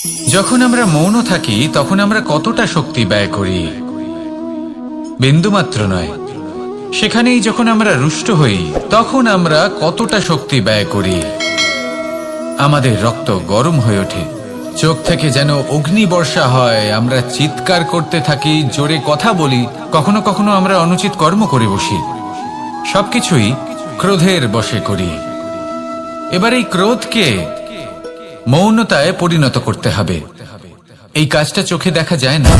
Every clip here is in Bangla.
যখন আমরা মৌন থাকি তখন আমরা কতটা শক্তি ব্যয় করি, বিন্দুমাত্র নয়। সেখানেই যখন আমরা রুষ্ট হই তখন আমরা কতটা শক্তি ব্যয় করি। আমাদের রক্ত গরম হয়ে ওঠে, চোখ থেকে যেন অগ্নিবর্ষা হয়, আমরা চিৎকার করতে থাকি, জোরে কথা বলি, কখনো কখনো আমরা অনুচিত কর্ম করে বসি। সবকিছুই ক্রোধের বশে করি। এবার এই ক্রোধকে মৌনতায় পরিণত করতে হবে। এই কাজটা চোখে দেখা যায় না,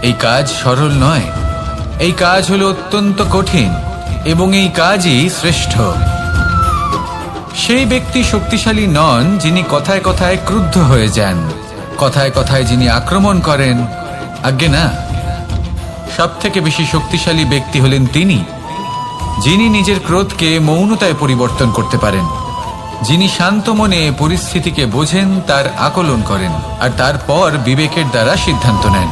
এই কাজ সরল নয়, এই কাজ হলো অত্যন্ত কঠিন এবং এই কাজই শ্রেষ্ঠ। সেই ব্যক্তি শক্তিশালী নন যিনি কথায় কথায় ক্রুদ্ধ হয়ে যান, কথায় কথায় যিনি আক্রমণ করেন। আজ্ঞে না, সব থেকে বেশি শক্তিশালী ব্যক্তি হলেন তিনি যিনি নিজের ক্রোধকে মৌনতায় পরিবর্তন করতে পারেন, যিনি শান্ত মনে পরিস্থিতিকে বোঝেন, তার আকলন করেন আর তারপর বিবেকের দ্বারা সিদ্ধান্ত নেন।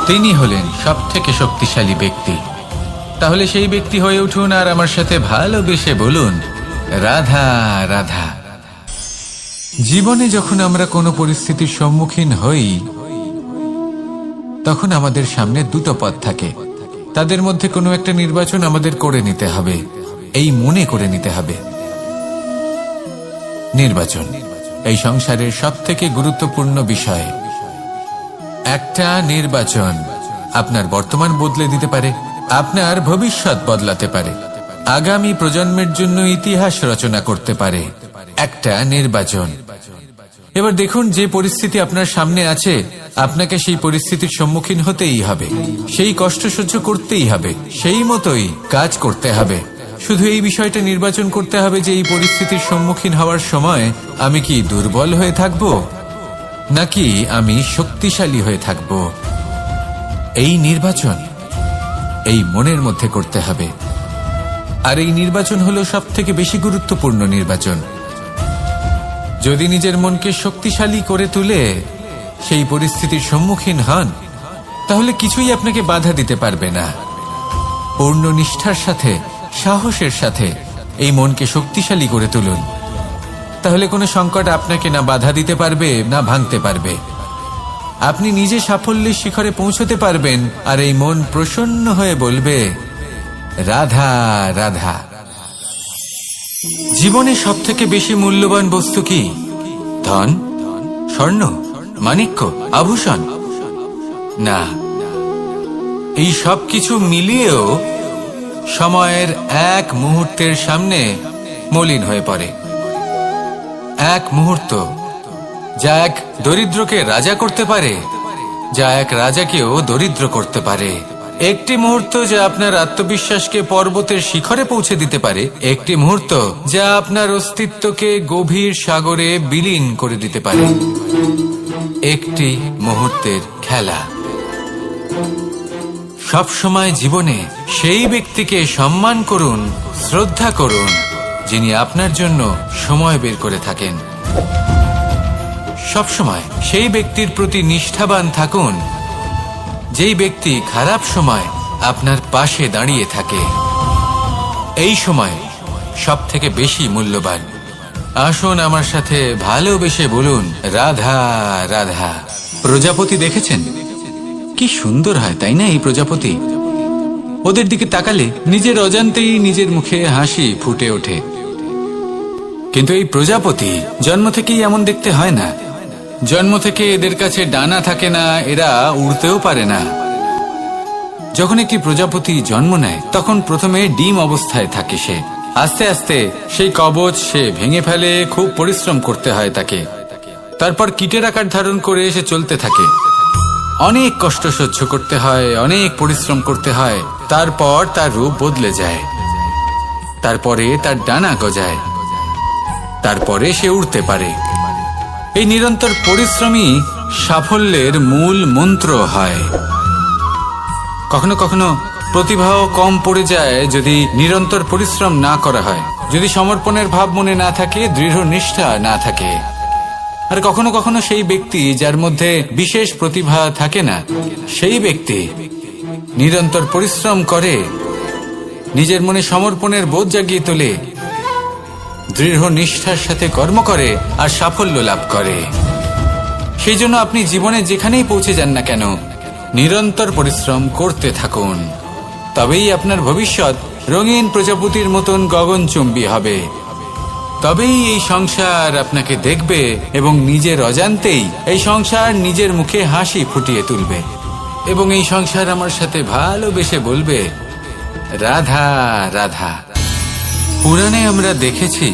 তিনি হলেন সব থেকে শক্তিশালী ব্যক্তি। তাহলে সেই ব্যক্তি হয়ে উঠুন আর আমার সাথে ভালোবেসে বলুন, রাধা রাধা। জীবনে যখন আমরা কোনো পরিস্থিতির সম্মুখীন হই তখন আমাদের সামনে দুটো পথ থাকে, তাদের মধ্যে কোনো একটা নির্বাচন আমাদের করে নিতে হবে। এই মনে করে নিতে হবে, নির্বাচন এই সংসারের সব থেকে গুরুত্বপূর্ণ বিষয়। একটা নির্বাচন আপনার বর্তমান বদলে দিতে পারে, আপনার ভবিষ্যৎ বদলাতে পারে, আগামী প্রজন্মের জন্য ইতিহাস রচনা করতে পারে। একটা নির্বাচন। এবার দেখুন, যে পরিস্থিতি আপনার সামনে আছে আপনাকে সেই পরিস্থিতির সম্মুখীন হতেই হবে, সেই কষ্ট সহ্য করতেই হবে, সেই মতোই কাজ করতে হবে। শুধু এই বিষয়টা নির্বাচন করতে হবে যে এই পরিস্থিতির সম্মুখীন হওয়ার সময় আমি কি দুর্বল হয়ে থাকব নাকি আমি শক্তিশালী হয়ে থাকব। এই নির্বাচন এই মনের মধ্যে করতে হবে। আর এই নির্বাচন হলো সব থেকে বেশি গুরুত্বপূর্ণ নির্বাচন। যদি নিজের মনকে শক্তিশালী করে তুলে সেই পরিস্থিতির সম্মুখীন হন তাহলে কিছুই আপনাকে বাধা দিতে পারবে না। পূর্ণ নিষ্ঠার সাথে, সাহসের সাথে এই মনকে শক্তিশালী করে তুলুন, তাহলে কোনো সংকট আপনাকে না বাধা দিতে পারবে না ভাঙতে পারবে। আপনি নিজে সাফল্যের শিখরে পৌঁছতে পারবেন আর এই মন প্রসন্ন হয়ে বলবে, রাধা রাধা। জীবনে সব থেকে বেশি মূল্যবান বস্তু কি? ধন, স্বর্ণ, মাণিক্য, আভূষণ? না, এই সব কিছু মিলিয়েও সময়ের এক মুহূর্তের সামনে মলিন হয়ে পড়ে। এক মুহূর্ত যা এক দরিদ্রকে রাজা করতে পারে, যা এক রাজাকেও দরিদ্র করতে পারে। একটি মুহূর্ত যা আপনার আত্মবিশ্বাসকে পর্বতের শিখরে পৌঁছে দিতে পারে, একটি মুহূর্ত যা আপনার অস্তিত্বকে গভীর সাগরে বিলীন করে দিতে পারে। একটি মুহূর্তের খেলা। সব সময় জীবনে সেই ব্যক্তিকে সম্মান করুন, শ্রদ্ধা করুন যিনি আপনার জন্য সময় বের করে থাকেন। সব সময় সেই ব্যক্তির প্রতি নিষ্ঠাবান থাকুন যেই ব্যক্তি খারাপ সময় আপনার পাশে দাঁড়িয়ে থাকে। এই সময় সব থেকে বেশি মূল্যবান। আসুন আমার সাথে ভালোবেসে বলুন, রাধা রাধা। প্রজাপতি দেখেছেন? কি সুন্দর হয় তাই না এই প্রজাপতি? ওদের দিকে তাকালে নিজের অজান্তেই নিজের মুখে হাসি ফুটে ওঠে। কিন্তু এই প্রজাপতি জন্ম থেকেই এমন দেখতে হয় না। জন্ম থেকে এদের কাছে ডানা থাকে না, এরা উড়তেও পারে না। যখন একটি প্রজাপতি জন্ম নেয় তখন প্রথমে ডিম অবস্থায় থাকে সে। আস্তে আস্তে সেই কবচ সে ভেঙে ফেলে, খুব পরিশ্রম করতে হয় তাকে। তারপর কীটের আকার ধারণ করে সে চলতে থাকে। অনেক কষ্ট সহ্য করতে হয়, অনেক পরিশ্রম করতে হয়। তারপর তার রূপ বদলে যায়, তারপরে তার ডানা গজায়, তারপরে সে উড়তে পারে। এই নিরন্তর পরিশ্রমই সাফল্যের মূল মন্ত্র হয়। কখনো কখনো প্রতিভাও কম পড়ে যায় যদি নিরন্তর পরিশ্রম না করা হয়, যদি সমর্পণের ভাব মনে না থাকে, দৃঢ় নিষ্ঠা না থাকে। আর কখনো কখনো সেই ব্যক্তি যার মধ্যে বিশেষ প্রতিভা থাকে না, সেই ব্যক্তি নিরন্তর পরিশ্রম করে, নিজের মনে সমর্পণের বোধ জাগিয়ে তোলে, দৃঢ় নিষ্ঠার সাথে কর্ম করে আর সাফল্য লাভ করে। সেই জন্য আপনি জীবনে যেখানেই পৌঁছে যান না কেন, নিরন্তর পরিশ্রম করতে থাকুন। তবেই আপনার ভবিষ্যৎ রঙিন প্রজাপতির মতন গগনচুম্বী হবে। তবেই এই সংসার আপনাকে দেখবে এবং নিজের অজান্তেই এই সংসার নিজের মুখে হাসি ফুটিয়ে তুলবে এবং এই সংসার আমার সাথে ভালোবেসে বলবে, রাধা রাধা। পুরাণে আমরা দেখেছি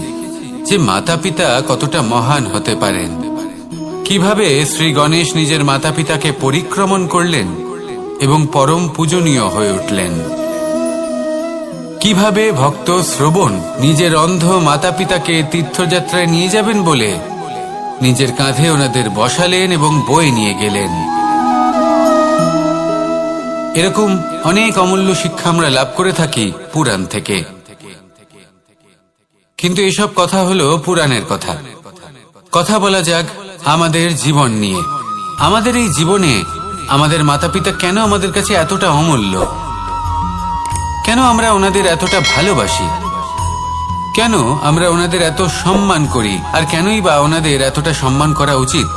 যে মাতা পিতা কতটা মহান হতে পারেন। কিভাবে শ্রী গণেশ নিজের মাতা পিতাকে পরিক্রমণ করলেন এবং পরম পূজনীয় হয়ে উঠলেন। কিভাবে ভক্ত শ্রবণ নিজের অন্ধ মাতা পিতাকে তীর্থযাত্রায় নিয়ে যাবেন বলে নিজের কাঁধে ওনাদের বসালেন এবং বয়ে নিয়ে গেলেন। এরকম অনেক অমূল্য শিক্ষা আমরা লাভ করে থাকি পুরাণ থেকে। কিন্তু এসব কথা হলো পুরাণের কথা। কথা বলা যাক আমাদের জীবন নিয়ে। আমাদের এই জীবনে আমাদের মাতা পিতা কেন আমাদের কাছে এতটা অমূল্য? কেন আমরা ওনাদের এতটা ভালোবাসি? কেন আমরা ওনাদের এত সম্মান করি? আর কেনই বা ওনাদের এতটা সম্মান করা উচিত?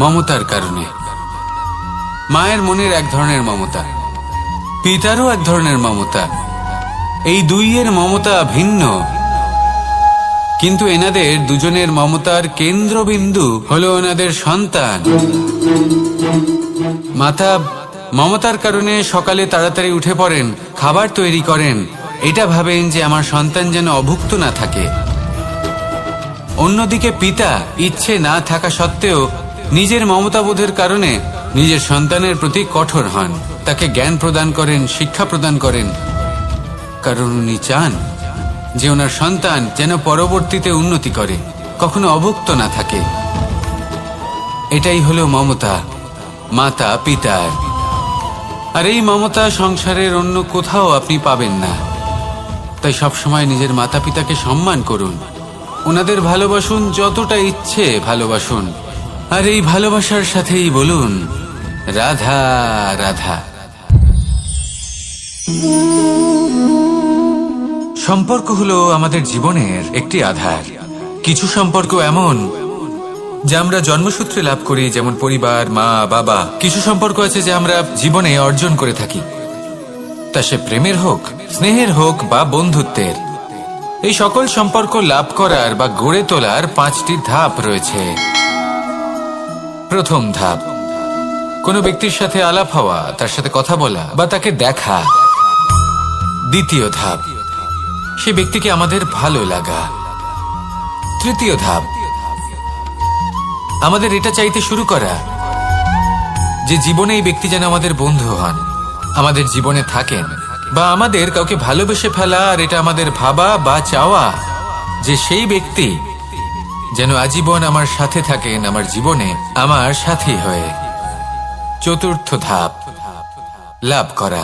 মমতার কারণে। মায়ের মনের এক ধরনের মমতা, পিতারও এক ধরনের মমতা। এই দুইয়ের মমতা ভিন্ন, কিন্তু এনাদের দুজনের মমতার কেন্দ্রবিন্দু হলো ওনাদের সন্তান। মাতা মমতার কারণে সকালে তাড়াতাড়ি উঠে পড়েন, খাবার তৈরি করেন, এটা ভাবেন যে আমার সন্তান যেন অভুক্ত না থাকে। অন্যদিকে পিতা ইচ্ছে না থাকা সত্ত্বেও নিজের মমতাবোধের কারণে নিজের সন্তানের প্রতি কঠোর হন, তাকে জ্ঞান প্রদান করেন, শিক্ষা প্রদান করেন, কারণ উনি চান যে ওনার সন্তান যেন পরবর্তীতে উন্নতি করে, কখনো অভুক্ত না থাকে। এটাই হলো মমতা মাতা পিতার। আর এই মমতা সংসারের অন্য কোথাও আপনি পাবেন না। তাই সবসময় নিজের মাতা পিতাকে সম্মান করুন, ওনাদের ভালোবাসুন, যতটা ইচ্ছে ভালোবাসুন। আর এই ভালোবাসার সাথেই বলুন, রাধা রাধা। সম্পর্ক হলো আমাদের জীবনের একটি আধার। কিছু সম্পর্ক এমন যা আমরা জন্মসূত্রে লাভ করি, যেমন পরিবার, মা বাবা। কিছু সম্পর্ক আছে যা আমরা জীবনে অর্জন করে থাকি, তা সে প্রেমের হোক, স্নেহের হোক বা বন্ধুত্বের। এই সকল সম্পর্ক লাভ করার বা গড়ে তোলার 5টি ধাপ রয়েছে। প্রথম ধাপ, কোনো ব্যক্তির সাথে আলাপ হওয়া, তার সাথে কথা বলা বা তাকে দেখা। দ্বিতীয় ধাপ, সে ব্যক্তিকে আমাদের ভালো লাগা। তৃতীয় ধাপ, আমাদের এটা চাইতে শুরু করা যে জীবনে এই ব্যক্তি যেন আমাদের বন্ধু হন, আমাদের জীবনে থাকেন, বা আমাদের কাউকে ভালোবেসে ফেলা আর এটা আমাদের ভাবা বা চাওয়া যে সেই ব্যক্তি যেন আজীবন আমার সাথে থাকেন, আমার জীবনে আমার সাথী হয়ে। চতুর্থ ধাপ, লাভ করা।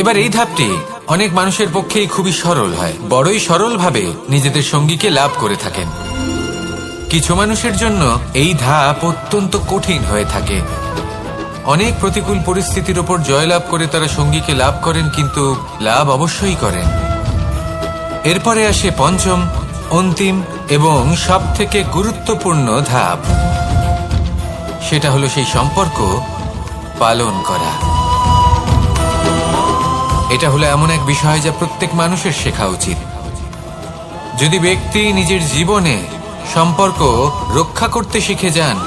এবার এই ধাপটি অনেক মানুষের পক্ষেই খুবই সরল হয়, বড়ই সরলভাবে নিজেদের সঙ্গীকে লাভ করে থাকেন। কিছু মানুষের জন্য এই ধাপ অত্যন্ত কঠিন হয়ে থাকে। অনেক প্রতিকূল পরিস্থিতির উপর জয়লাভ করে তারা সঙ্গীকে লাভ করেন, কিন্তু লাভ অবশ্যই করেন। এরপরে আসে পঞ্চম, অন্তিম এবং সবথেকে গুরুত্বপূর্ণ ধাপ। সেটা হলো সেই সম্পর্ক পালন করা। এটা হলো এমন এক বিষয় যা প্রত্যেক মানুষের শেখা উচিত। যদি ব্যক্তি নিজের জীবনে সম্পর্ক রক্ষা করতে শিখে যান,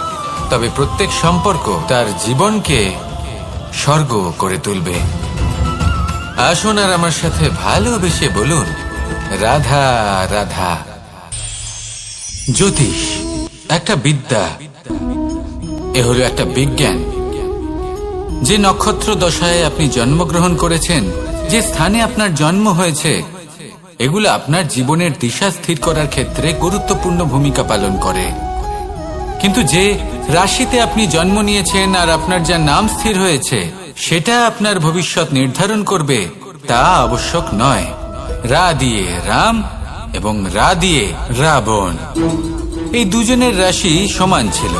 তবে প্রত্যেক সম্পর্ক তার জীবনকে স্বর্গ করে তুলবে। আসুন আর আমার সাথে ভালোবেসে বলুন, রাধা রাধা। জ্যোতিষ একটা বিদ্যা, এ হলো একটা বিজ্ঞান। যে নক্ষত্র দশায় আপনি জন্মগ্রহণ করেছেন, যে স্থানে আপনার জন্ম হয়েছে, এগুলো আপনার জীবনের দিশা স্থির করার ক্ষেত্রে গুরুত্বপূর্ণ ভূমিকা পালন করে। কিন্তু যে রাশিতে আপনি জন্ম নিয়েছেন আর আপনার যা নাম স্থির হয়েছে, সেটা আপনার ভবিষ্যৎ নির্ধারণ করবে তা আবশ্যক নয়। রা দিয়ে রাম এবং রা দিয়ে রাবণ, এই দুজনের রাশি সমান ছিল,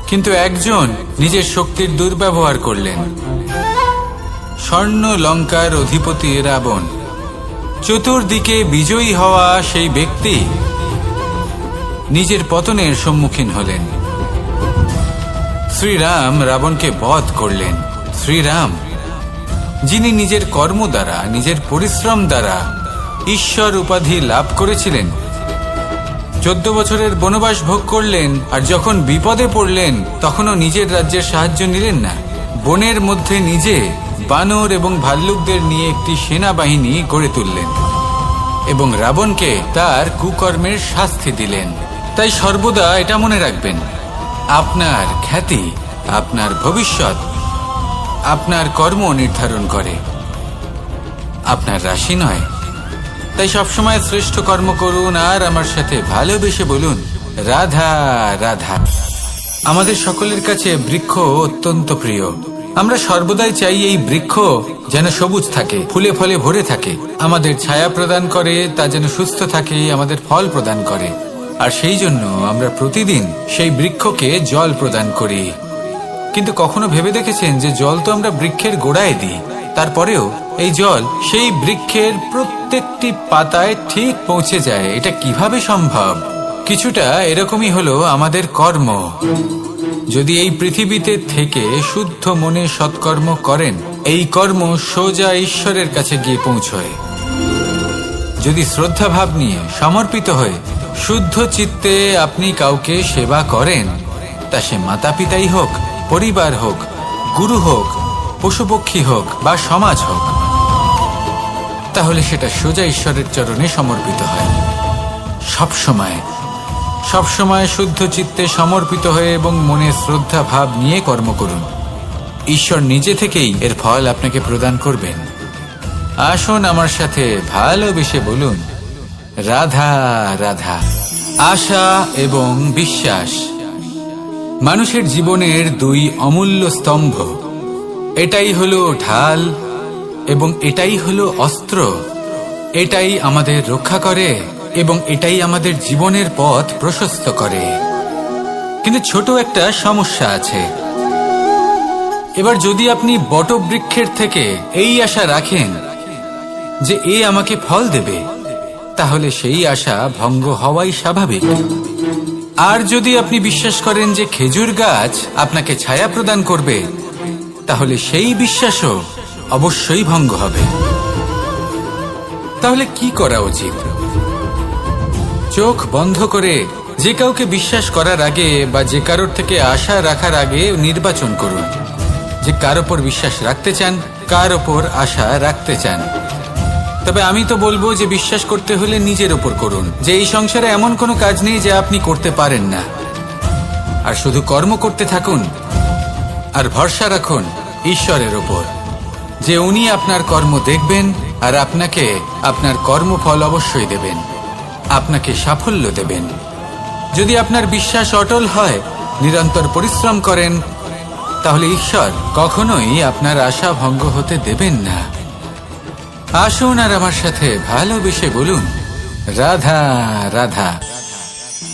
কিন্তু একজন নিজের শক্তির দুর্ব্যবহার করলেন। স্বর্ণ লঙ্কার অধিপতি রাবণ, চতুর্দিকে বিজয়ী হওয়া সেই ব্যক্তি নিজের পতনের সম্মুখীন হলেন। শ্রীরাম রাবণকে বধ করলেন। শ্রীরাম, যিনি নিজের কর্ম দ্বারা, নিজের পরিশ্রম দ্বারা ঈশ্বর উপাধি লাভ করেছিলেন, 14 বছরের বনবাস ভোগ করলেন, আর যখন বিপদে পড়লেন তখনও নিজের রাজ্যের সাহায্য নিলেন না। বনের মধ্যে নিজে বানর এবং ভাল্লুকদের নিয়ে একটি সেনাবাহিনী গড়ে তুললেন এবং রাবণকে তার কুকর্মের শাস্তি দিলেন। তাই সর্বদা এটা মনে রাখবেন, আপনার খ্যাতি, আপনার ভবিষ্যৎ আপনার কর্ম নির্ধারণ করে, আপনার রাশি নয়। তাই সবসময় শ্রেষ্ঠ কর্ম করুন আর আমার সাথে ভালোবেসে বলুন, রাধা রাধা। আমাদের সকলের কাছে বৃক্ষ অত্যন্ত প্রিয়। আমরা সর্বদাই চাই এই বৃক্ষ যেন সবুজ থাকে, ফুলে ফলে ভরে থাকে, আমাদের ছায়া প্রদান করে, তা যেন সুস্থ থাকে, আমাদের ফল প্রদান করে। আর সেই জন্য আমরা প্রতিদিন সেই বৃক্ষকে জল প্রদান করি। কিন্তু কখনো ভেবে দেখেছেন যে জল তো আমরা বৃক্ষের গোড়ায় দিই, তারপরেও এই জল সেই বৃক্ষের প্রত্যেকটি পাতায় ঠিক পৌঁছে যায়? এটা কিভাবে সম্ভব? কিছুটা এরকমই হলো আমাদের কর্ম। যদি এই পৃথিবীতে থেকে শুদ্ধ মনে সৎকর্ম করেন, এই কর্ম সোজা ঈশ্বরের কাছে গিয়ে পৌঁছয়। যদি শ্রদ্ধাভাব নিয়ে, সমর্পিত হয়ে, শুদ্ধ চিত্তে আপনি কাউকে সেবা করেন, তা সে মাতা পিতাই হোক, পরিবার হোক, গুরু হোক, পশুপক্ষী হোক বা সমাজ হোক, তাহলে সেটা সোজা ঈশ্বরের চরণে সমর্পিত হয়। সবসময় সবসময় শুদ্ধ চিত্তে সমর্পিত হয়ে এবং মনে শ্রদ্ধা ভাব নিয়ে কর্ম করুন। ঈশ্বর নিজে থেকেই এর ফল আপনাকে প্রদান করবেন। আসুন আমার সাথে ভালোবেসে বলুন, রাধা রাধা। আশা এবং বিশ্বাস মানুষের জীবনের দুই অমূল্য স্তম্ভ। এটাই হলো ঢাল এবং এটাই হলো অস্ত্র। এটাই আমাদের রক্ষা করে এবং এটাই আমাদের জীবনের পথ প্রশস্ত করে। কিন্তু ছোট একটা সমস্যা আছে। এবার যদি আপনি বটবৃক্ষের থেকে এই আশা রাখেন যে এ আমাকে ফল দেবে, তাহলে সেই আশা ভঙ্গ হওয়াই স্বাভাবিক। আর যদি আপনি বিশ্বাস করেন যে খেজুর গাছ আপনাকে ছায়া প্রদান করবে, তাহলে সেই বিশ্বাসও অবশ্যই ভঙ্গ হবে। তাহলে কি করা উচিত? চোখ বন্ধ করে যে কাউকে বিশ্বাস করার আগে বা যে কারোর থেকে আশা রাখার আগে নির্বাচন করুন যে কার ওপর বিশ্বাস রাখতে চান, কার ওপর আশা রাখতে চান। তবে আমি তো বলবো যে বিশ্বাস করতে হলে নিজের ওপর করুন, যে এই সংসারে এমন কোনো কাজ নেই যা আপনি করতে পারেন না। আর শুধু কর্ম করতে থাকুন আর ভরসা রাখুন ঈশ্বরের ওপর, যে উনি আপনার কর্ম দেখবেন আর আপনাকে আপনার কর্মফল অবশ্যই দেবেন, আপনাকে সাফল্য দেবেন। যদি আপনার বিশ্বাস অটল হয়, নিরন্তর পরিশ্রম করেন, তাহলে ঈশ্বর কখনোই আপনার আশা ভঙ্গ হতে দেবেন না। আসুন আর আমার সাথে ভালোবেসে বলুন, রাধা রাধা।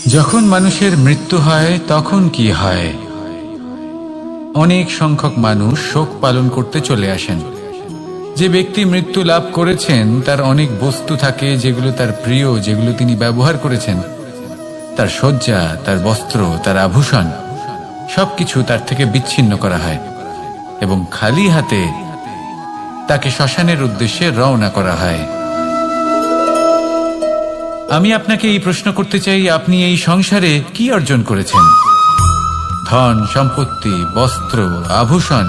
যখন মানুষের মৃত্যু হয় তখন কি হয়? অনেক সংখ্যক মানুষ শোক পালন করতে চলে আসেন। যে ব্যক্তি মৃত্যু লাভ করেছেন তার অনেক বস্তু থাকে যেগুলো তার প্রিয়, যেগুলো তিনি ব্যবহার করেছেন। তার শয্যা, তার বস্ত্র, তার আভূষণ সবকিছু তার থেকে বিচ্ছিন্ন করা হয় এবং খালি হাতে তাকে শ্মশানের উদ্দেশ্যে রওনা করা হয়। আমি আপনাকে এই প্রশ্ন করতে চাই, আপনি এই সংসারে কি অর্জন করেছেন? ধন সম্পত্তি, বস্ত্র, আভূষণ,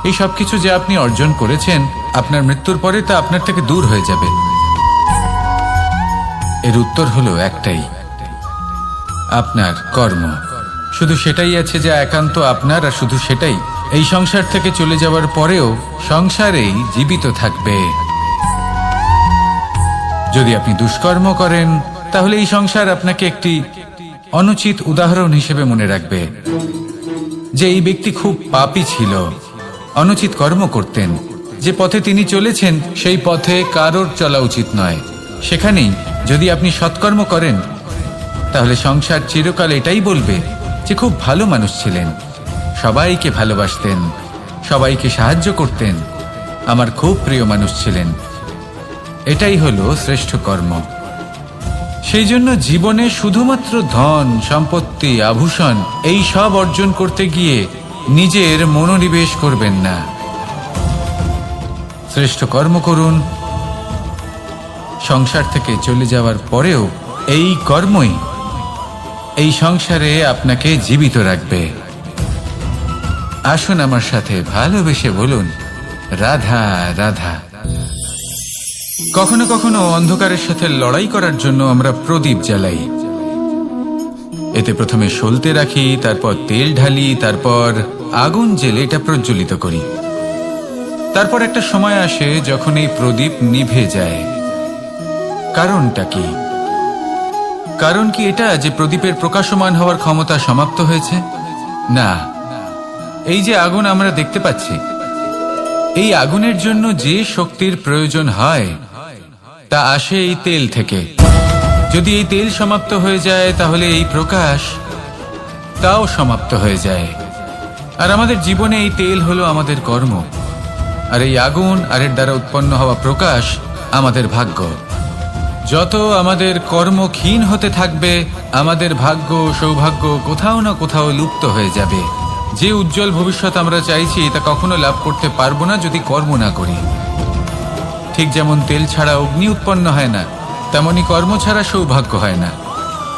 এই সবকিছু যে আপনি অর্জন করেছেন, আপনার মৃত্যুর পরে তা আপনার থেকে দূর হয়ে যাবে। এর উত্তর হলো একটাই, আপনার কর্ম। শুধু সেটাই আছে যা একান্ত আপনার, আর শুধু সেটাই এই সংসার থেকে চলে যাওয়ার পরেও সংসারেই জীবিত থাকবে। যদি আপনি দুষ্কর্ম করেন, তাহলে এই সংসার আপনাকে একটি অনুচিত উদাহরণ হিসেবে মনে রাখবে যে এই ব্যক্তি খুব পাপী ছিল, অনুচিত কর্ম করতেন। যে পথে তিনি চলেছেন সেই পথে কারোর চলা উচিত নয়। সেখানেই যদি আপনি সৎকর্ম করেন, তাহলে সংসার চিরকাল এটাই বলবে যে খুব ভালো মানুষ ছিলেন, সবাইকে ভালোবাসতেন, সবাইকে সাহায্য করতেন, আমার খুব প্রিয় মানুষ ছিলেন। এটাই হলো শ্রেষ্ঠ কর্ম। সেই জন্য জীবনে শুধুমাত্র ধন সম্পত্তি আভূষণ এই সব অর্জন করতে গিয়ে নিজের মনোনিবেশ করবেন না। শ্রেষ্ঠ কর্ম করুন। সংসার থেকে চলে যাওয়ার পরেও এই কর্মই এই সংসারে আপনাকে জীবিত রাখবে। আসুন আমার সাথে ভালোবেসে বলুন, রাধা রাধা। কখনো কখনো অন্ধকারের সাথে লড়াই করার জন্য আমরা প্রদীপ জ্বালাই। এতে প্রথমে সলতে রাখি, তারপর তেল ঢালি, তারপর আগুন জেলে এটা প্রজ্বলিত করি। তারপর একটা সময় আসে যখন এই প্রদীপ নিভে যায়। কারণটা কি? কারণ কি এটা যে প্রদীপের প্রকাশমান হওয়ার ক্ষমতা সমাপ্ত হয়েছে? না, এই যে আগুন আমরা দেখতে পাচ্ছি, এই আগুনের জন্য যে শক্তির প্রয়োজন হয় তা আসে এই তেল থেকে। যদি এই তেল সমাপ্ত হয়ে যায় তাহলে এই প্রকাশ তাও সমাপ্ত হয়ে যায়। আর আমাদের জীবনে এই তেল হলো আমাদের কর্ম, আর এই আগুন আর এর দ্বারা উৎপন্ন হওয়া প্রকাশ আমাদের ভাগ্য। যত আমাদের কর্ম ক্ষীণ হতে থাকবে, আমাদের ভাগ্য সৌভাগ্য কোথাও না কোথাও লুপ্ত হয়ে যাবে। যে উজ্জ্বল ভবিষ্যৎ আমরা চাইছি তা কখনো লাভ করতে পারবো না যদি কর্ম না করি। ঠিক যেমন তেল ছাড়া অগ্নি উৎপন্ন হয় না, তেমনি কর্ম ছাড়া সৌভাগ্য হয় না।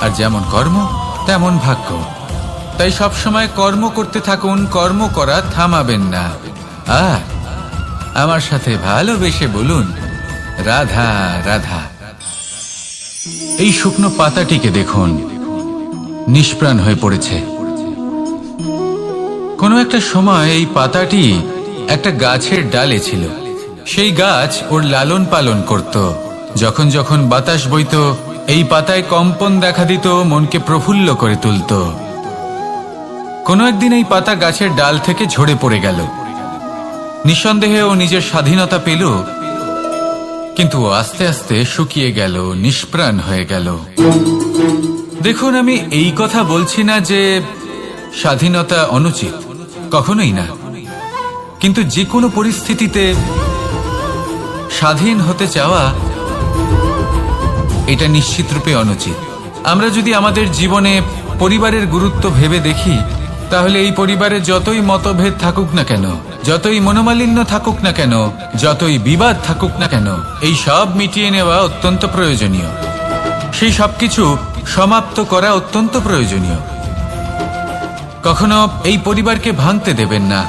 আর যেমন কর্ম তেমন ভাগ্য। তাই সবসময় কর্ম করতে থাকুন, কর্ম করা থামাবেন না। আর আমার সাথে ভালোবেসে বলুন, রাধা রাধা। এই শুকনো পাতাটিকে দেখুন, নিষ্প্রাণ হয়ে পড়েছে। কোনো একটা সময় এই পাতাটি একটা গাছের ডালে ছিল। সেই গাছ ওর লালন পালন করত। যখন যখন বাতাস বইত, এই পাতায় কম্পন দেখা দিত, মনকে প্রফুল্ল করে তুলত। কোনো একদিন এই পাতা গাছের ডাল থেকে ঝরে পড়ে গেল। নিঃসন্দেহে ও নিজের স্বাধীনতা পেল, কিন্তু আস্তে আস্তে শুকিয়ে গেল, নিষ্প্রাণ হয়ে গেল। দেখুন, আমি এই কথা বলছি না যে স্বাধীনতা অনুচিত, কখনোই না। কিন্তু যে কোনো পরিস্থিতিতে স্বাধীন হতে চাওয়া এটা নিশ্চিতরূপে অনুচিত। আমরা যদি আমাদের জীবনে পরিবারের গুরুত্ব ভেবে দেখি, তাহলে এই পরিবারে যতই মতভেদ থাকুক না কেন, যতই মনোমালিন্য থাকুক না কেন, যতই বিবাদ থাকুক না কেন, এই সব মিটিয়ে নেওয়া অত্যন্ত প্রয়োজনীয়। সেই সবকিছু সমাপ্ত করা অত্যন্ত প্রয়োজনীয়। কখনো এই পরিবারকে ভাঙতে দেবেন না,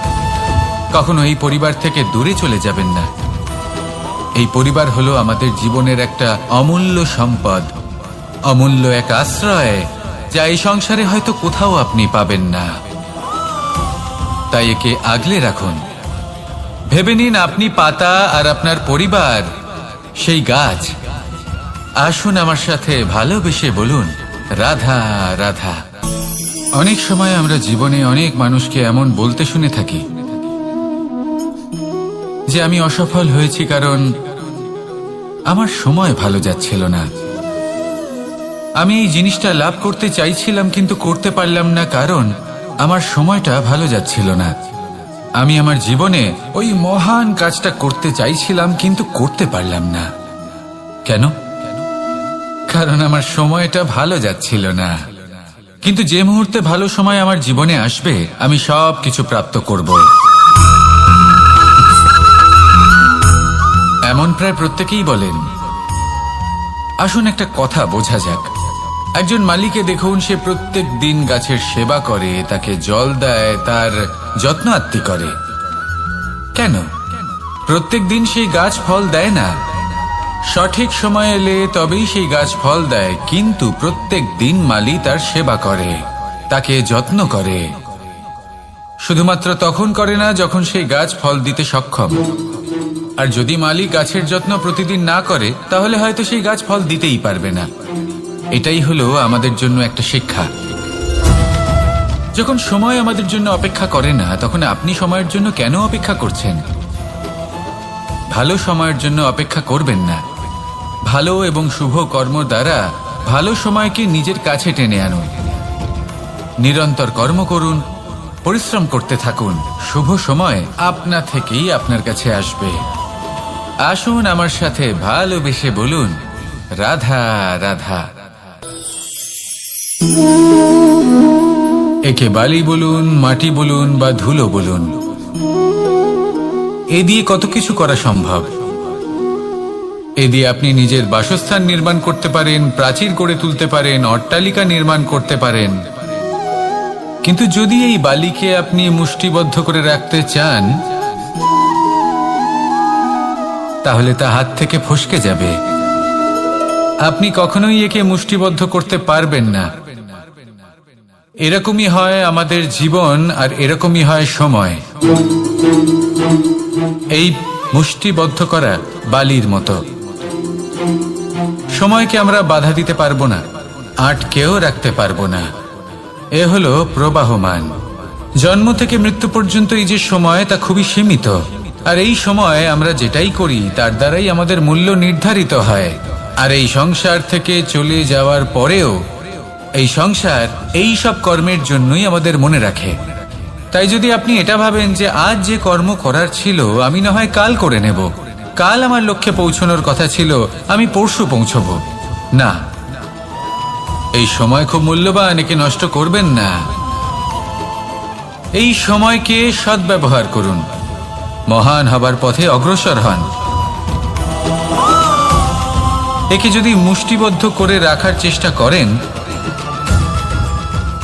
কখনো এই পরিবার থেকে দূরে চলে যাবেন না। এই পরিবার হলো আমাদের জীবনের একটা অমূল্য সম্পদ, অমূল্য এক আশ্রয়, যা এই সংসারে হয়তো কোথাও আপনি পাবেন না। তাই একে আগলে রাখুন। ভেবে নিন আপনি পাতা আর আপনার পরিবার সেই গাছ। আসুন আমার সাথে ভালোবেসে বলুন, রাধা রাধা। অনেক সময় আমরা জীবনে অনেক মানুষকে এমন বলতে শুনে থাকি যে আমি অসফল হয়েছি কারণ আমার সময় ভালো যাচ্ছিল না। আমি এই জিনিসটা লাভ করতে চাইছিলাম কিন্তু করতে পারলাম না কারণ আমার সময়টা ভালো যাচ্ছিল না। আমি আমার জীবনে ওই মহান কাজটা করতে চাইছিলাম কিন্তু করতে পারলাম না। কেন? কারণ আমার সময়টা ভালো যাচ্ছিল না। কিন্তু যে মুহূর্তে ভালো সময় আমার জীবনে আসবে, আমি সব কিছু প্রাপ্ত করব। এমন প্রায় প্রত্যেকেই বলেন। আসুন একটা কথা বোঝা যাক। একজন মালিকে দেখুন, সে প্রত্যেক দিন গাছের সেবা করে, তাকে জল দেয়, তার যত্ন আত্তি করে। কেন? প্রত্যেক দিন সেই গাছ ফল দেয় না। সঠিক সময় এলে তবেই সেই গাছ ফল দেয়, কিন্তু প্রত্যেক দিন মালি তার সেবা করে, তাকে যত্ন করে। শুধুমাত্র তখন করে না যখন সেই গাছ ফল দিতে সক্ষম। আর যদি মালি গাছের যত্ন প্রতিদিন না করে, তাহলে হয়তো সেই গাছ ফল দিতেই পারবে না। এটাই হলো আমাদের জন্য একটা শিক্ষা। যখন সময় আমাদের জন্য অপেক্ষা করে না, তখন আপনি সময়ের জন্য কেন অপেক্ষা করছেন? ভালো সময়ের জন্য অপেক্ষা করবেন না। ভালো এবং শুভ কর্ম দ্বারা ভালো সময়কে নিজের কাছে টেনে আনুন। নিরন্তর কর্ম করুন, পরিশ্রম করতে থাকুন। শুভ সময় আপনা থেকেই আপনার কাছে আসবে। আসুন আমার সাথে ভালোবেসে বলুন, রাধা রাধা। একে বালি বলুন, মাটি বলুন বা ধুলো বলুন, এ দিয়ে কত কিছু করা সম্ভব। এ দিয়ে আপনি নিজের বাসস্থান নির্মাণ করতে পারেন, প্রাচীর গড়ে তুলতে পারেন, অট্টালিকা নির্মাণ করতে পারেন। কিন্তু যদি এই বালিকে আপনি মুষ্টিবদ্ধ করে রাখতে চান, তাহলে তা হাত থেকে ফসকে যাবে। আপনি কখনোই একে মুষ্টিবদ্ধ করতে পারবেন না। এরকমই হয় আমাদের জীবন, আর এরকমই হয় সময়। এই মুষ্টিবদ্ধ করা বালির মতো। সময়কে আমরা বাধা দিতে পারবো না, আটকেও রাখতে পারবো না। এ হলো প্রবাহমান। জন্ম থেকে মৃত্যু পর্যন্ত এই যে সময়, তা খুবই সীমিত। আর এই সময় আমরা যেটাই করি তার দ্বারাই আমাদের মূল্য নির্ধারিত হয়। আর এই সংসার থেকে চলে যাওয়ার পরেও এই সংসার এই সব কর্মের জন্যই আমাদের মনে রাখে। তাই যদি আপনি এটা ভাবেন যে আজ যে কর্ম করার ছিল আমি না হয় কাল করে নেব, কাল আমার লক্ষ্যে পৌঁছানোর কথা ছিল আমি পরশু পৌঁছব, না, এই সময় খুব মূল্যবান, একে নষ্ট করবেন না। এই সময়কে সদ্ব্যবহার করুন, মহান হবার পথে অগ্রসর হন। একে যদি মুষ্টিবদ্ধ করে রাখার চেষ্টা করেন,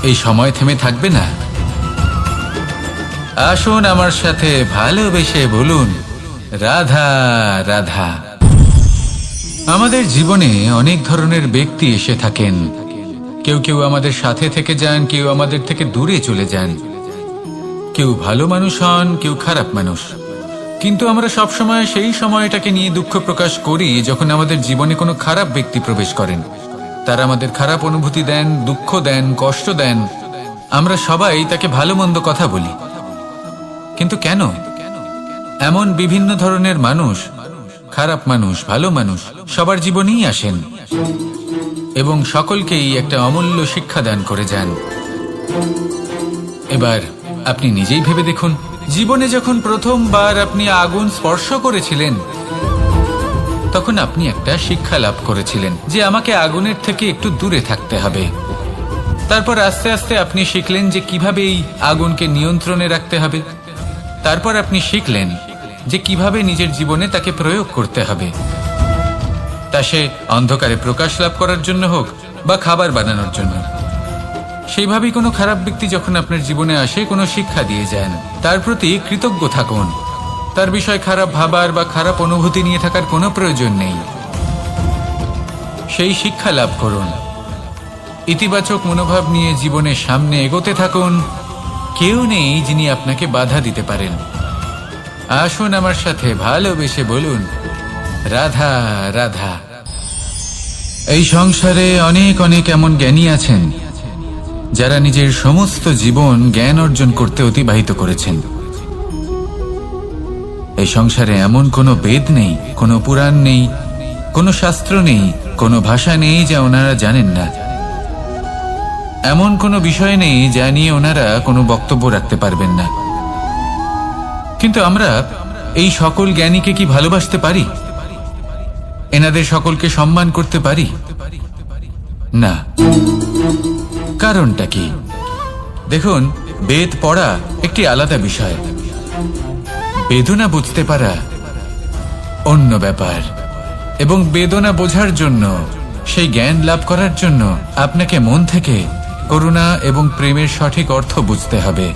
এই সময় থেমে থাকবে না। আসুন আমার সাথে ভালোবেসে বলুন, রাধা রাধা। আমাদের জীবনে অনেক ধরনের ব্যক্তি এসে থাকেন। কেউ কেউ আমাদের সাথে থেকে যান, কেউ আমাদের থেকে দূরে চলে যান। কেউ ভালো মানুষ হন, কেউ খারাপ মানুষ। কিন্তু আমরা সবসময় সেই সময়টাকে নিয়ে দুঃখ প্রকাশ করি যখন আমাদের জীবনে কোনো খারাপ ব্যক্তি প্রবেশ করেন। তারা আমাদের খারাপ অনুভূতি দেন, দুঃখ দেন, কষ্ট দেন। আমরা সবাই তাকে ভালো মন্দ কথা বলি। কিন্তু কেন? এমন বিভিন্ন ধরনের মানুষ, খারাপ মানুষ, ভালো মানুষ, সবার জীবনেই আসেন এবং সকলকেই একটা অমূল্য শিক্ষা দান করে যান। এবার আপনি নিজেই ভেবে দেখুন, জীবনে যখন প্রথমবার আপনি আগুন স্পর্শ করেছিলেন, তখন আপনি একটা শিক্ষা লাভ করেছিলেন যে আমাকে আগুনের থেকে একটু দূরে থাকতে হবে। তারপর আস্তে আস্তে আপনি শিখলেন যে কিভাবে এই আগুনকে নিয়ন্ত্রণে রাখতে হবে। তারপর আপনি শিখলেন যে কিভাবে নিজের জীবনে তাকে প্রয়োগ করতে হবে, তা সে অন্ধকারে প্রকাশ লাভ করার জন্য হোক বা খাবার বানানোর জন্য। সেইভাবেই কোনো খারাপ ব্যক্তি যখন আপনার জীবনে আসে, কোনো শিক্ষা দিয়ে যান, তার প্রতি কৃতজ্ঞ থাকুন। তার বিষয় খারাপ ভাবার বা খারাপ অনুভূতি নিয়ে থাকার কোনো প্রয়োজন নেই। সেই শিক্ষা লাভ করুন, ইতিবাচক মনোভাব নিয়ে জীবনের সামনে এগোতে থাকুন। কেউ নেই যিনি আপনাকে বাধা দিতে পারেন। আসুন আমার সাথে ভালোবেসে বলুন, রাধা রাধা। এই সংসারে অনেক অনেক এমন জ্ঞানী আছেন যারা নিজের সমস্ত জীবন জ্ঞান অর্জন করতে অতিবাহিত করেছেন। এই সংসারে এমন কোনো বেদ নেই, কোনো পুরাণ নেই, কোনো শাস্ত্র নেই, কোনো ভাষা নেই যা ওনারা জানেন না। এমন কোনো বিষয় নেই যা নিয়ে ওনারা কোনো বক্তব্য রাখতে পারবেন না। কিন্তু আমরা এই সকল জ্ঞানীকে কি ভালোবাসতে পারি? এনাদের সকলকে সম্মান করতে পারি না। কারণটা কি? দেখুন, বেদ পড়া একটি আলাদা বিষয়, বেদনা বুঝতে পারা অন্য ব্যাপার। এবং বেদনা বোঝার জন্য, সেই জ্ঞান লাভ করার জন্য আপনাকে মন থেকে করুণা এবং প্রেমের সঠিক অর্থ বুঝতে হবে।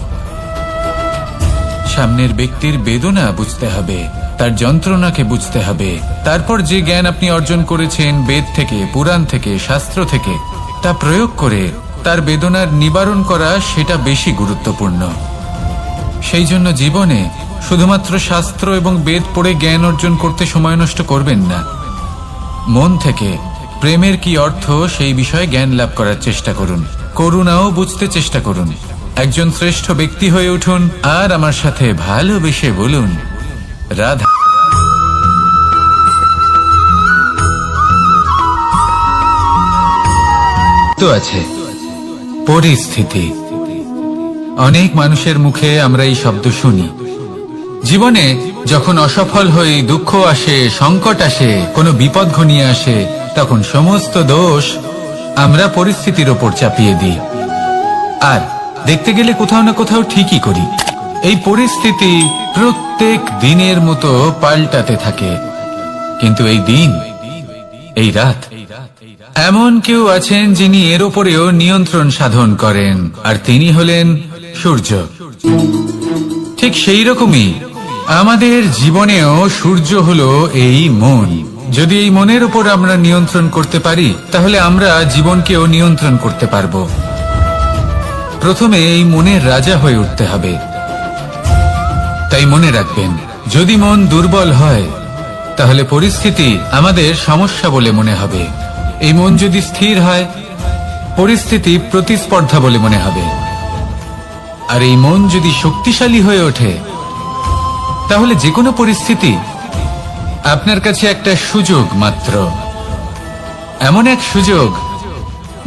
সামনের ব্যক্তির বেদনা বুঝতে হবে, তার যন্ত্রণাকে বুঝতে হবে। তারপর যে জ্ঞান আপনি অর্জন করেছেন বেদ থেকে, পুরাণ থেকে, শাস্ত্র থেকে, তা প্রয়োগ করে তার বেদনার নিবারণ করা, সেটা বেশি গুরুত্বপূর্ণ। সেই জন্য জীবনে শুধুমাত্র শাস্ত্র এবং বেদ পড়ে জ্ঞান অর্জন করতে সময় নষ্ট করবেন না। মন থেকে প্রেমের কি অর্থ সেই বিষয়ে জ্ঞান লাভ করার চেষ্টা করুন। করুণাও বুঝতে চেষ্টা করুন। একজন শ্রেষ্ঠ ব্যক্তি হয়ে উঠুন আর আমার সাথে ভালোবেসে বলুন, রাধা। তো আছে পরিস্থিতি। অনেক মানুষের মুখে আমরা এই শব্দ শুনি। জীবনে যখন অসফল হই, দুঃখ আসে, সংকট আসে, কোনো বিপদ ঘনিয়ে আসে, তখন সমস্ত দোষ আমরা পরিস্থিতির ওপর চাপিয়ে দিই। আর দেখতে গেলে কোথাও না কোথাও ঠিকই করি। এই পরিস্থিতি প্রত্যেক দিনের মতো পাল্টাতে থাকে, কিন্তু এই দিন, এই রাত, এমন কেউ আছেন যিনি এর ওপরেও নিয়ন্ত্রণ সাধন করেন, আর তিনি হলেন সূর্য। ঠিক সেই রকমই আমাদের জীবনেও সূর্য হলো এই মন। যদি এই মনের উপর আমরা নিয়ন্ত্রণ করতে পারি, তাহলে আমরা জীবনকেও নিয়ন্ত্রণ করতে পারবো। প্রথমে এই মনের রাজা হয়ে উঠতে হবে। তাই মনে রাখবেন, যদি মন দুর্বল হয় তাহলে পরিস্থিতি আমাদের সমস্যা বলে মনে হবে। এই মন যদি স্থির হয়, পরিস্থিতি প্রতিস্পর্ধা বলে মনে হবে। আর এই মন যদি শক্তিশালী হয়ে ওঠে, তাহলে যে কোনো পরিস্থিতি আপনার কাছে একটা সুযোগ মাত্র, এমন এক সুযোগ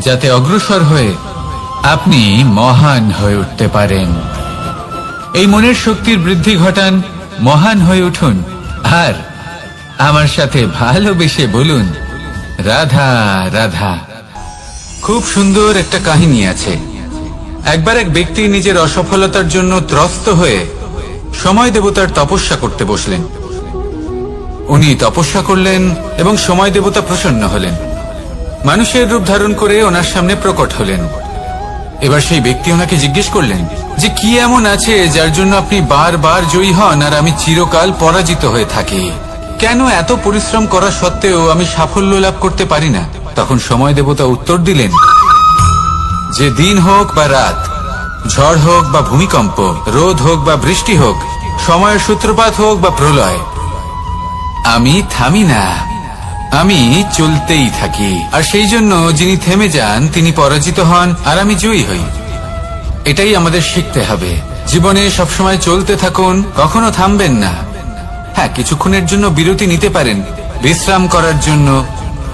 যাতে অগ্রসর হয়ে আপনি মহান হয়ে উঠতে পারেন। এই মনের শক্তির বৃদ্ধি ঘটান, মহান হয়ে উঠুন, আর আমার সাথে ভালোবেসে বলুন, রাধা রাধা। খুব সুন্দর একটা কাহিনী আছে। একবার এক ব্যক্তি নিজের অসফলতার জন্য ত্রস্ত হয়ে সময় দেবতার তপস্যা করতে বসলেন। উনি তপস্যা করলেন এবং সময় দেবতা প্রসন্ন হলেন, মানুষের রূপ ধারণ করে ওনার সামনে প্রকট হলেন। এবার সেই ব্যক্তি ওনাকে জিজ্ঞেস করলেন যে কি এমন আছে যার জন্য আপনি বারবার জয়ী হন আর আমি চিরকাল পরাজিত হয়ে থাকি? কেন এত পরিশ্রম করা সত্ত্বেও আমি সাফল্য লাভ করতে পারি না? তখন সময় দেবতা উত্তর দিলেন যে দিন হোক বা রাত, ঝড় হোক বা ভূমিকম্প, রোদ হোক বা বৃষ্টি হোক, সময়ের সূত্রপাত হোক বা প্রলয়, আমি থামি না, আমি চলতেই থাকি। আর সেই জন্য যিনি থেমে যান তিনি পরাজিত হন আর আমি জয়ী হই। এটাই আমাদের শিখতে হবে। জীবনে সবসময় চলতে থাকুন, কখনো থামবেন না। হ্যাঁ, কিছুক্ষণের জন্য বিরতি নিতে পারেন, বিশ্রাম করার জন্য,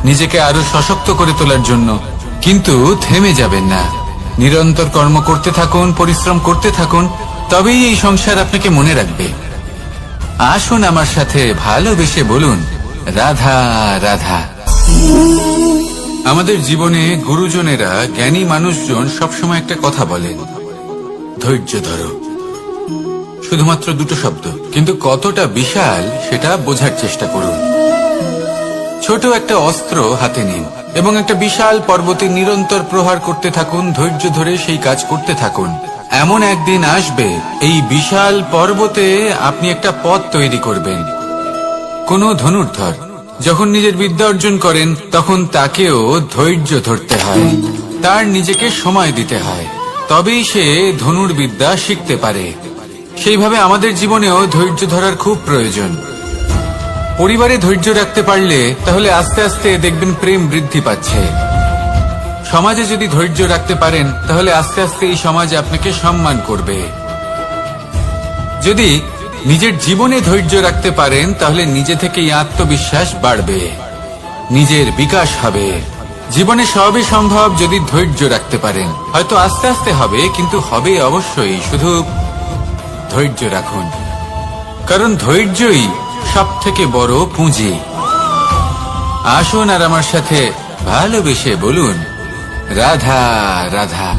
নিজেকে আরো সশক্ত করে তোলার জন্য, কিন্তু থেমে যাবেন না। নিরন্তর কর্ম করতে থাকুন, পরিশ্রম করতে থাকুন, তবেই এই সংসার আপনাকে মনে রাখবে। আসুন আমার সাথে ভালোবেসে বলুন, রাধা রাধা। আমাদের জীবনে গুরুজনেরা, জ্ঞানী মানুষজন সবসময় একটা কথা বলেন, ধৈর্য ধরো। শুধুমাত্র দুটো শব্দ, কিন্তু কতটা বিশাল সেটা বোঝার চেষ্টা করুন। ছোট একটা অস্ত্র হাতে নিন এবং একটা বিশাল পর্বতে নিরন্তর প্রহার করতে থাকুন, ধৈর্য ধরে সেই কাজ করতে থাকুন। এমন একদিন আসবে, এই বিশাল পর্বতে আপনি একটা পথ তৈরি করবেন। কোন ধনুর্ধর যখন নিজের বিদ্যা অর্জন করেন, তখন তাকেও ধৈর্য ধরতে হয়, তার নিজেকে সময় দিতে হয়, তবেই সে ধনুর্বিদ্যা শিখতে পারে। সেইভাবে আমাদের জীবনেও ধৈর্য ধরার খুব প্রয়োজন। পরিবারে ধৈর্য রাখতে পারলে তাহলে আস্তে আস্তে দেখবেন প্রেম বৃদ্ধি পাচ্ছে। সমাজে যদি ধৈর্য রাখতে পারেন, তাহলে আস্তে আস্তে এই সমাজ আপনাকে সম্মান করবে। যদি নিজের জীবনে ধৈর্য রাখতে পারেন, তাহলে নিজে থেকেই আত্মবিশ্বাস বাড়বে, নিজের বিকাশ হবে। জীবনে সবই সম্ভব যদি ধৈর্য রাখতে পারেন। হয়তো আস্তে আস্তে হবে, কিন্তু হবে অবশ্যই। শুধু ধৈর্য রাখুন, কারণ ধৈর্যই সব থেকে বড় পুঁজি। আসুন আর আমার সাথে ভালোবেসে বলুন, রাধা রাধা।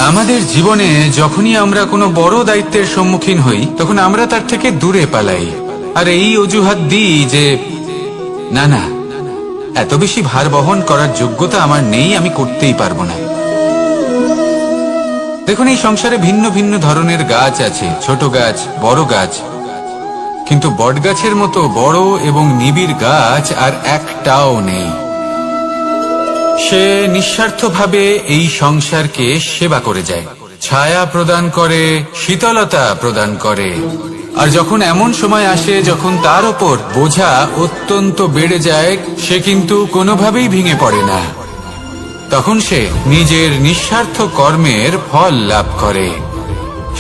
আমাদের জীবনে যখনই আমরা কোনো বড় দায়িত্বের সম্মুখীন হই, তখন আমরা তার থেকে দূরে পালাই, আর এই অজুহাত দিই যে না না, এত বেশি ভার বহন করার যোগ্যতা আমার নেই, আমি করতেই পারবো না। দেখুন, এই সংসারে ভিন্ন ভিন্ন ধরনের গাছ আছে, ছোট গাছ, বড় গাছ, কিন্তু বট গাছের মতো বড় এবং নিবিড় গাছ আর একটাও নেই। সে নিঃস্বার্থভাবে এই সংসারকে সেবা করে যায়, ছায়া প্রদান করে, শীতলতা প্রদান করে। আর যখন এমন সময় আসে যখন তার ওপর বোঝা অত্যন্ত বেড়ে যায়, সে কিন্তু কোনোভাবেই ভেঙে পড়ে না। তখন সে নিজের নিঃস্বার্থ কর্মের ফল লাভ করে,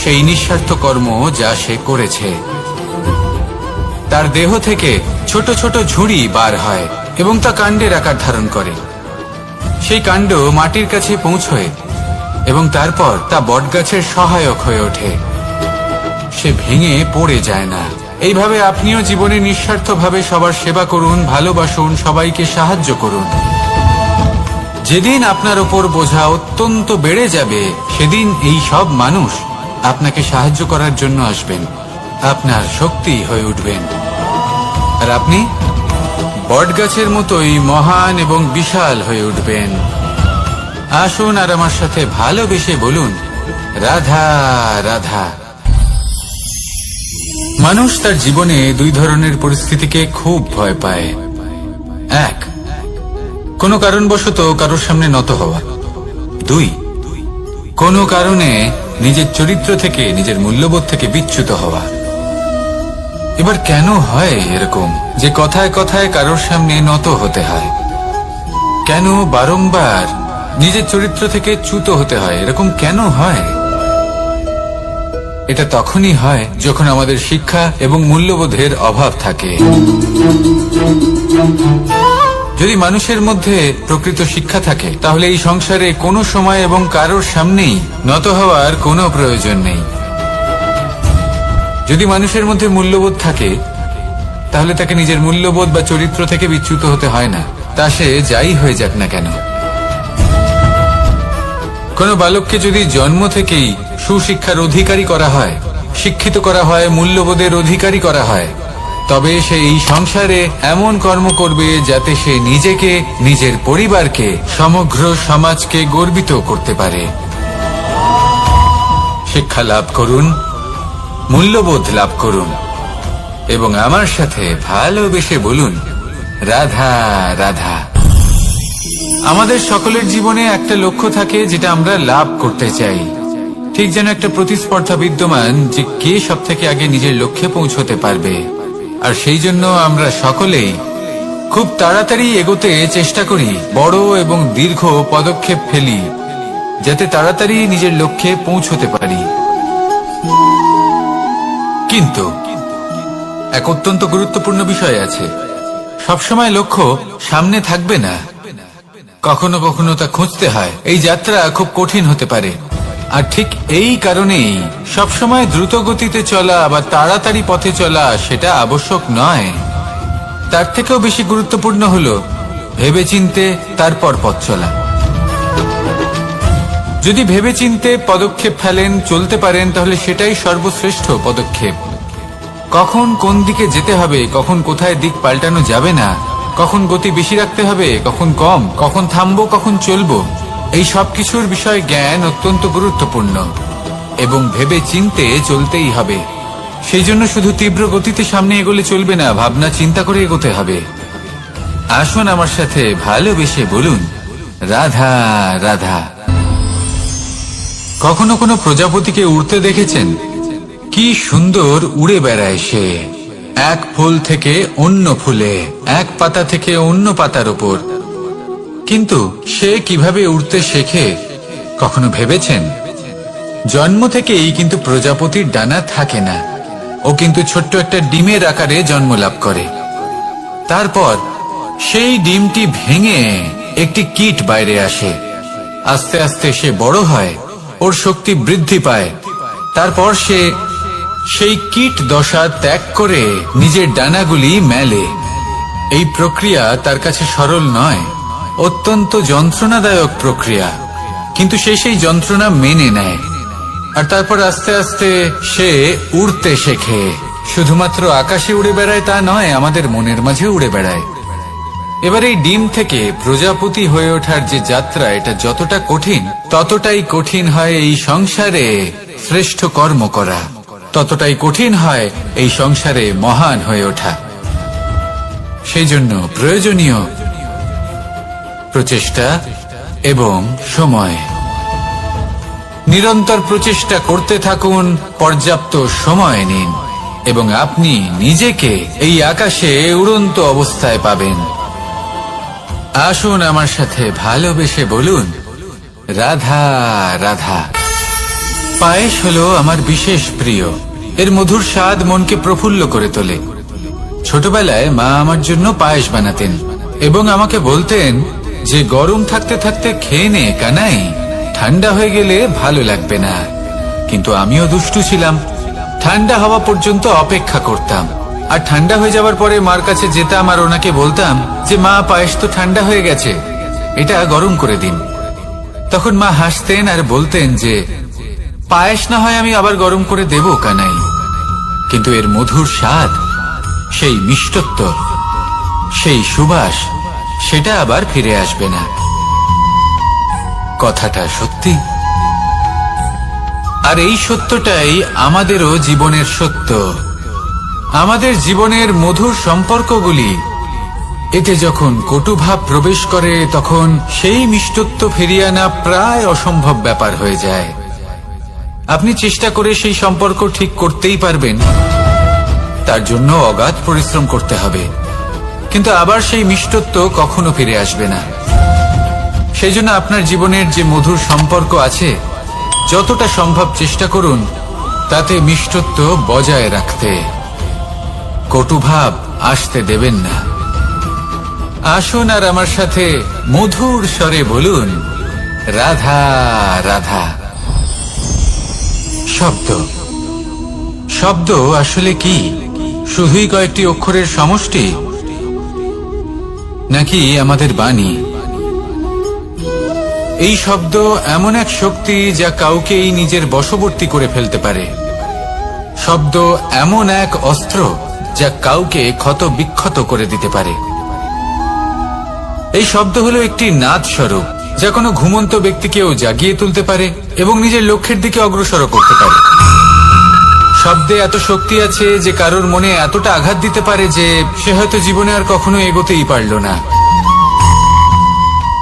সেই নিঃস্বার্থ কর্ম যা সে করেছে। তার দেহ থেকে ছোট ছোট ঝুড়ি বার হয় এবং তা কাণ্ডের আকার ধারণ করে। সেই কাণ্ড মাটির কাছে পৌঁছয় এবং তারপর তা বটগাছের সহায়ক হয়ে ওঠে, সে ভেঙে পড়ে যায় না। এইভাবে আপনিও জীবনে নিঃস্বার্থভাবে সবার সেবা করুন, ভালোবাসুন, সবাইকে সাহায্য করুন। যেদিন আপনার ওপর বোঝা অত্যন্ত বেড়ে যাবে, সেদিন এই সব মানুষ আপনাকে সাহায্য করার জন্য আসবেন, আপনার শক্তি হয়ে উঠবেন, আর আপনি বটগাছের মতোই মহান এবং বিশাল হয়ে উঠবেন। আসুন আর আমার সাথে ভালোবেসে বলুন, রাধা রাধা। মানুষ তার জীবনে দুই ধরনের পরিস্থিতিকে খুব ভয় পায়। এক, কোনো কারণবশত কারোর সামনে নত হওয়া। দুই, কোনো কারণে নিজের চরিত্র থেকে, নিজের মূল্যবোধ থেকে বিচ্যুত হওয়া। এবার কেন হয় এরকম যে কথায় কথায় কারোর সামনে নত হতে হয়? কেন বারংবার নিজের চরিত্র থেকে চ্যুত হতে হয়? এরকম কেন হয়? এটা তখনই হয় যখন আমাদের শিক্ষা এবং মূল্যবোধের অভাব থাকে। যদি মানুষের মধ্যে প্রকৃত শিক্ষা থাকে, তাহলে এই সংসারে কোনো সময় এবং কারোর সামনেই নত হওয়ার কোনো প্রয়োজন নেই। যদি মানুষের মধ্যে মূল্যবোধ থাকে, তাহলে তাকে নিজের মূল্যবোধ বা চরিত্র থেকে বিচ্যুত হতে হয় না, তা সে যাই হয়ে যাক না কেন। কোনো বালককে যদি জন্ম থেকেই সুশিক্ষার অধিকারী করা হয়, শিক্ষিত করা হয়, মূল্যবোধের অধিকারী করা হয়, তবে সে এই সংসারে এমন কর্ম করবে যাতে সে নিজেকে, নিজের পরিবারকে, সমগ্র সমাজকে গর্বিত করতে পারে। শিক্ষা লাভ করুন, মূল্যবোধ লাভ করুন, এবং আমার সাথে ভালোবেসে বলুন, রাধা রাধা। আমাদের সকলের জীবনে একটা লক্ষ্য থাকে যেটা আমরা লাভ করতে চাই। ঠিক যেন একটা প্রতিস্পর্ধা বিদ্যমান যে কে সব থেকে আগে নিজের লক্ষ্যে পৌঁছতে পারবে। আর সেই জন্য আমরা সকলেই খুব তাড়াতাড়ি এগোতে চেষ্টা করি, বড় এবং দীর্ঘ পদক্ষেপ ফেলি, যাতে তাড়াতাড়ি নিজের লক্ষ্যে পৌঁছতে পারি। কিন্তু এক অত্যন্ত গুরুত্বপূর্ণ বিষয় আছে, সবসময় লক্ষ্য সামনে থাকবে না, কখনো কখনো তা খুঁজতে হয়। এই যাত্রা খুব কঠিন হতে পারে, আর ঠিক এই কারণেই সবসময় দ্রুত গতিতে চলা বা তাড়াতাড়ি পথে চলা সেটা আবশ্যক নয়। তার থেকেও বেশি গুরুত্বপূর্ণ হলো ভেবেচিন্তে তারপর পথ চলা। যদি ভেবেচিন্তে পদক্ষেপ ফেলেন, চলতে পারেন, তাহলে সেটাই সর্বশ্রেষ্ঠ পদক্ষেপ। কখন কোন দিকে যেতে হবে, কখন কোথায় দিক পাল্টানো যাবে না, কখন গতি বেশি রাখতে হবে, কখন কম, কখন থামবো, কখন চলবো, এই সব কিছুর বিষয় জ্ঞান অত্যন্ত গুরুত্বপূর্ণ, এবং ভেবে চিন্তে চলতেই হবে। সেই জন্য শুধু তীব্র গতিতে সামনে এগোলে চলবে না, ভাবনা চিন্তা করে এগোতে হবে। আসুন আমার সাথে ভালোবেসে বলুন, রাধা রাধা। কখনো কোনো প্রজাপতিকে উড়তে দেখেছেন? কি সুন্দর উড়ে বেড়ায় সে, এক ফুল থেকে অন্য ফুলে, এক পাতা থেকে অন্য পাতার উপর। কিন্তু সে কিভাবে উড়তে শেখে কখনো ভেবেছেন? জন্ম থেকেই কিন্তু প্রজাপতির ডানা থাকে না, ও কিন্তু ছোট্ট একটা ডিমের আকারে জন্ম লাভ করে। তারপর সেই ডিমটি ভেঙে একটি কীট বাইরে আসে। আস্তে আস্তে সে বড় হয়, ওর শক্তি বৃদ্ধি পায়। তারপর সে সেই কীট দশা ত্যাগ করে নিজের ডানাগুলি মেলে। এই প্রক্রিয়া তার কাছে সরল নয়, অত্যন্ত যন্ত্রণাদায়ক প্রক্রিয়া, কিন্তু সে সেই যন্ত্রণা মেনে নেয়। আর তারপর আস্তে আস্তে সে উড়তে শেখে। শুধুমাত্র আকাশে উড়ে বেড়ায় তা নয়, আমাদের মনের মাঝে উড়ে বেড়ায়। এবার এই ডিম থেকে প্রজাপতি হয়ে ওঠার যে যাত্রা, এটা যতটা কঠিন, ততটাই কঠিন হয় এই সংসারে শ্রেষ্ঠ কর্ম করা, ততটাই কঠিন হয় এই সংসারে মহান হয়ে ওঠা। সেই জন্য প্রয়োজনীয় প্রচেষ্টা এবং সময়। নিরন্তর প্রচেষ্টা করতে থাকুন, পর্যাপ্ত সময় নিন, এবং আপনি নিজেকে এই আকাশে উড়ন্ত অবস্থায় পাবেন। আসুন আমার সাথে ভালোবেসে বলুন, রাধা রাধা। পায়েস হলো আমার বিশেষ প্রিয়। এর মধুর স্বাদ মনকে প্রফুল্ল করে তোলে। ছোটবেলায় মা আমার জন্য পায়েস বানাতেন এবং আমাকে বলতেন যে গরম থাকতে থাকতে খেয়ে নে কানাই, ঠান্ডা হয়ে গেলে ভালো লাগবে না। কিন্তু আমিও দুষ্টু ছিলাম, ঠান্ডা হওয়া পর্যন্ত অপেক্ষা করতাম, আর ঠান্ডা হয়ে যাওয়ার পরে মার কাছে যেতাম আর ওনাকে বলতাম যে মা, পায়েস তো ঠান্ডা হয়ে গেছে, এটা গরম করে দিন। তখন মা হাসতেন আর বলতেন যে পায়েস না হয় আমি আবার গরম করে দেব কানাই, কিন্তু এর মধুর স্বাদ, সেই মিষ্টত্ব, সেই সুবাস, সেটা আবার ফিরে আসবে না। কথাটা সত্যি। আর এই সত্যটাই আমাদেরও জীবনের সত্য। আমাদের জীবনের মধুর সম্পর্কগুলি, এতে যখন কটুভাব প্রবেশ করে তখন সেই মিষ্টত্ব ফিরিয়ে আনা প্রায় অসম্ভব ব্যাপার হয়ে যায়। আপনি চেষ্টা করে সেই সম্পর্ক ঠিক করতেই পারবেন, তার জন্য অগাধ পরিশ্রম করতে হবে, কিন্তু আবার সেই মিষ্টত্ব কখনো ফিরে আসবে না। সেই জন্য আপনার জীবনের যে মধুর সম্পর্ক আছে, যতটা সম্ভব চেষ্টা করুন তাতে মিষ্টত্ব বজায় রাখতে। কটুভাব আসতে দেবেন না। আসুন আর আমার সাথে মধুর স্বরে বলুন, রাধা রাধা। শব্দ, শব্দ আসলে কি? শুধুই কয়েকটি অক্ষরের সমষ্টি, নাকি আমাদের বাণী? এই শব্দ এমন এক শক্তি যা কাউকেই নিজের বশবর্তী করে ফেলতে পারে। শব্দ এমন এক অস্ত্র যা কাউকে ক্ষত বিক্ষত করে দিতে পারে। এই শব্দ হলো একটি নাদ স্বরূপ, যা কোনো ঘুমন্ত ব্যক্তিকেও জাগিয়ে তুলতে পারে এবং নিজের লক্ষ্যের দিকে অগ্রসর করতে পারে। শব্দে এত শক্তি আছে যে কারোর মনে এতটা আঘাত দিতে পারে যে সে হয়তো জীবনে আর কখনো এগোতেই পারল না।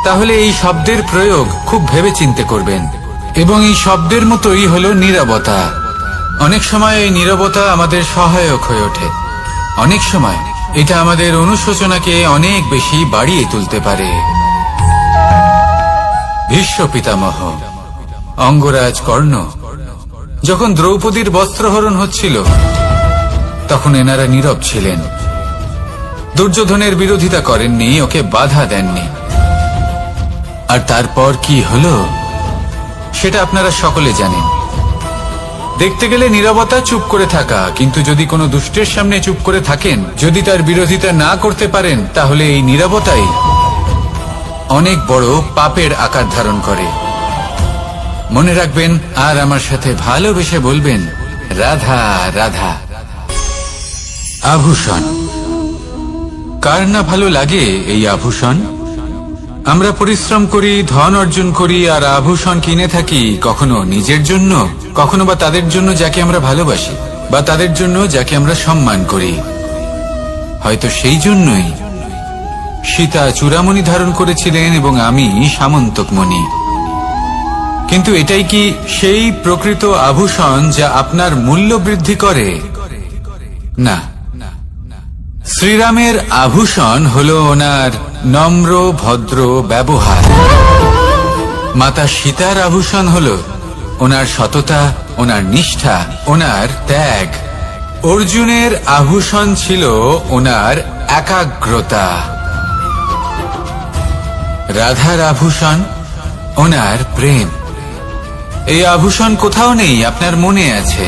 তাহলে এই শব্দের প্রয়োগ খুব ভেবে চিন্তে করবেন। এবং এই শব্দের মতোই হলো নীরবতা। অনেক সময় এই নীরবতা আমাদের সহায়ক হয়ে ওঠে। অনেক সময় এটা আমাদের অনুশোচনাকে অনেক বেশি বাড়িয়ে তুলতে পারে। ভীষ্ম পিতামহ, অঙ্গরাজ কর্ণ, যখন দ্রৌপদীর বস্ত্রহরণ হচ্ছিল তখন এনারা নীরব ছিলেন। দুর্যোধনের বিরোধিতা করেননি, ওকে বাধা দেননি। আর তারপর কি হলো সেটা আপনারা সকলে জানেন। দেখতে গেলে নীরবতা চুপ করে থাকা, কিন্তু যদি কোনো দুষ্টের সামনে চুপ করে থাকেন, যদি তার বিরোধিতা না করতে পারেন, তাহলে এই নীরবতাই অনেক বড় পাপের আকার ধারণ করে। মনে রাখবেন আর আমার সাথে ভালোবেসে বলবেন, রাধা রাধা। আভূষণ, কার না ভালো লাগে এই আভূষণ? আমরা পরিশ্রম করি, ধন অর্জন করি আর আভূষণ কিনে থাকি, কখনো নিজের জন্য, কখনো বা তাদের জন্য যাকে আমরা ভালোবাসি, বা তাদের জন্য যাকে আমরা সম্মান করি। হয়তো সেই জন্যই সীতা চূড়ামণি ধারণ করেছিলেন এবং আমি সামন্তক মণি। কিন্তু এটাই কি সেই প্রকৃত আভূষণ যা আপনার মূল্য বৃদ্ধি করে? না। শ্রীরামের আভূষণ হল ওনার নম্র ভদ্র ব্যবহার। মাতা সীতার আভূষণ হল ওনার সততা, ওনার নিষ্ঠা, ওনার ত্যাগ। অর্জুনের আভূষণ ছিল ওনার একাগ্রতা। রাধার আভূষণ ওনার প্রেম। এই আভূষণ কোথাও নেই, আপনার মনে আছে।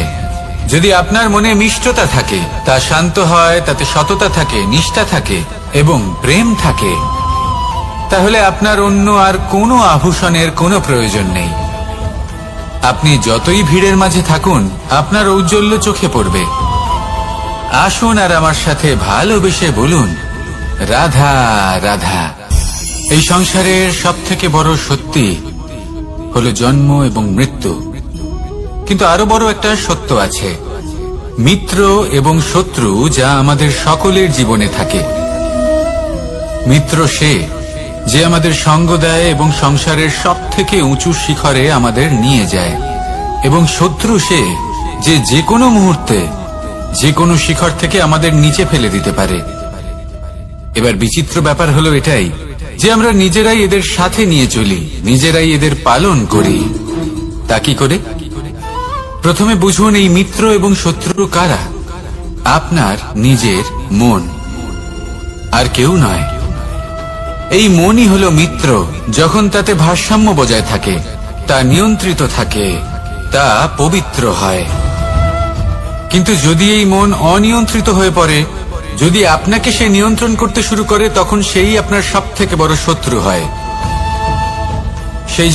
যদি আপনার মনে মিষ্টতা থাকে, তা শান্ত হয়, তাতে সততা থাকে, নিষ্ঠা থাকে এবং প্রেম থাকে, তাহলে আপনার অন্য আর কোনো আভূষণের কোনো প্রয়োজন নেই। আপনি যতই ভিড়ের মাঝে থাকুন, আপনার ঔজ্জ্বল্য চোখে পড়বে। আসুন আর আমার সাথে ভালোবেসে বলুন, রাধা রাধা। এই সংসারের সবথেকে বড় সত্যি হলো জন্ম এবং মৃত্যু, কিন্তু আরো বড় একটা সত্য আছে, মিত্র এবং শত্রু, যা আমাদের সকলের জীবনে থাকে। মিত্র সে যে আমাদের সঙ্গ দেয় এবং সংসারের সবথেকে উঁচু শিখরে আমাদের নিয়ে যায়, এবং শত্রু সে যে যে কোনো মুহূর্তে যে কোনো শিখর থেকে আমাদের নিচে ফেলে দিতে পারে। এবার বিচিত্র ব্যাপার হলো এটাই যে আমরা নিজেরাই এদের সাথে নিয়ে চলি, নিজেরাই এদের পালন করি। তা কি করে? প্রথমে বুঝুন এই মিত্র এবং শত্রু কারা। আপনার নিজের মন, আর কেউ নয়। এই মনই হলো মিত্র। যখন তাতে ভারসাম্য বজায় থাকে, তা নিয়ন্ত্রিত থাকে, তা পবিত্র হয়। কিন্তু যদি এই মন অনিয়ন্ত্রিত হয়ে পড়ে, যদি আপনাকে সে নিয়ন্ত্রণ করতে শুরু করে, তখন সেই আপনার সবথেকে বড় শত্রু হয়। সেই